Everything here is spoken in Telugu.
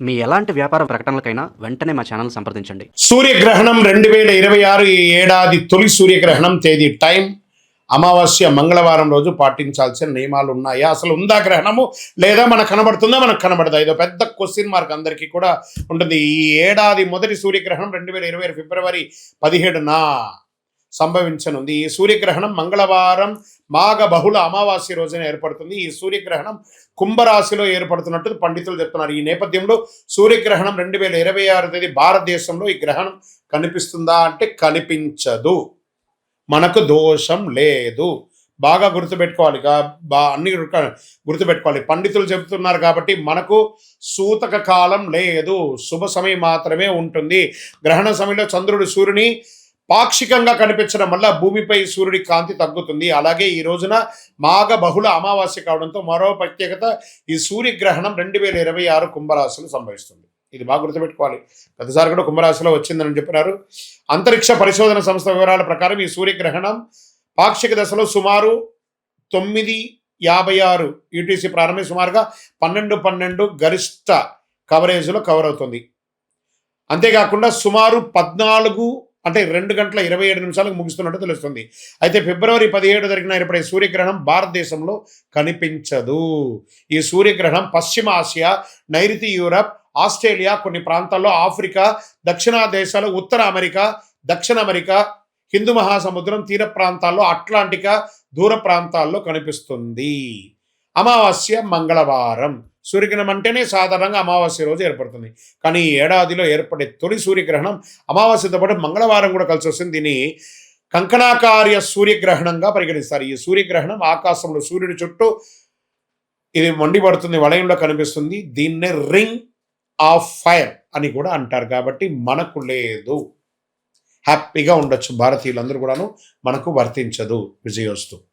మీ ఎలాంటి వ్యాపార ప్రకటనలకైనా వెంటనే మా ఛానల్ సంప్రదించండి. సూర్యగ్రహణం 2026 ఈ ఏడాది తొలి సూర్యగ్రహణం తేదీ, టైం అమావాస్య మంగళవారం రోజు పాటించాల్సిన నియమాలు ఉన్నాయా, అసలు ఉందా గ్రహణము, లేదా మనకు కనబడుతుందా, మనకు కనబడదా? ఇదో పెద్ద క్వశ్చన్ మార్క్ అందరికీ కూడా ఉంటుంది. ఈ ఏడాది మొదటి సూర్యగ్రహణం 2026 ఫిబ్రవరి 17న సంభవించనుంది. ఈ సూర్యగ్రహణం మంగళవారం మాఘ బహుళ అమావాస్య రోజున ఏర్పడుతుంది. ఈ సూర్యగ్రహణం కుంభరాశిలో ఏర్పడుతున్నట్టు పండితులు చెప్తున్నారు. ఈ నేపథ్యంలో సూర్యగ్రహణం 2026 తేదీ భారతదేశంలో ఈ గ్రహణం కనిపిస్తుందా అంటే కనిపించదు. మనకు దోషం లేదు. బాగా గుర్తుపెట్టుకోవాలి, అన్ని గుర్తుపెట్టుకోవాలి. పండితులు చెబుతున్నారు కాబట్టి మనకు సూతక కాలం లేదు, శుభ సమయం మాత్రమే ఉంటుంది. గ్రహణ సమయంలో చంద్రుడు సూర్యుని పాక్షికంగా కనిపించడం వల్ల భూమిపై సూర్యుడి కాంతి తగ్గుతుంది. అలాగే ఈ రోజున మాఘ బహుళ అమావాస్య కావడంతో మరో ప్రత్యేకత, ఈ సూర్యగ్రహణం 2026 కుంభరాశిలో సంభవిస్తుంది. ఇది బాగా గుర్తుపెట్టుకోవాలి. గతసారి కూడా కుంభరాశిలో వచ్చిందని చెప్పినారు. అంతరిక్ష పరిశోధన సంస్థ వివరాల ప్రకారం ఈ సూర్యగ్రహణం పాక్షిక దశలో సుమారు 9:56 యూటీసీ ప్రారంభమై సుమారుగా 12:12 గరిష్ట కవరేజ్లో కవర్ అవుతుంది. అంతేకాకుండా సుమారు 2 గంటల 27 నిమిషాలకు ముగుస్తున్నట్టు తెలుస్తుంది. అయితే ఫిబ్రవరి 17 జరిగిన ఏర్పడే సూర్యగ్రహణం భారతదేశంలో కనిపించదు. ఈ సూర్యగ్రహణం పశ్చిమ ఆసియా, నైరుతి యూరప్, ఆస్ట్రేలియా, కొన్ని ప్రాంతాల్లో ఆఫ్రికా, దక్షిణ దేశాలు, ఉత్తర అమెరికా, దక్షిణ అమెరికా, హిందూ మహాసముద్రం తీర ప్రాంతాల్లో, అట్లాంటికా దూర ప్రాంతాల్లో కనిపిస్తుంది. అమావాస్య మంగళవారం. సూర్యగ్రహణం అంటేనే సాధారణంగా అమావాస్య రోజు ఏర్పడుతుంది. కానీ ఈ ఏడాదిలో ఏర్పడే తొలి సూర్యగ్రహణం అమావాస్యతో పాటు మంగళవారం కూడా కలిసి వస్తుంది. దీన్ని కంకణాకార్య సూర్యగ్రహణంగా పరిగణిస్తారు. ఈ సూర్యగ్రహణం ఆకాశంలో సూర్యుడి చుట్టూ ఇది మండిపడుతుంది, వలయంలో కనిపిస్తుంది. దీన్నే రింగ్ ఆఫ్ ఫైర్ అని కూడా అంటారు. కాబట్టి మనకు లేదు. హ్యాపీగా ఉండొచ్చు భారతీయులందరూ కూడాను. మనకు వర్తించదు. విజయోస్తు.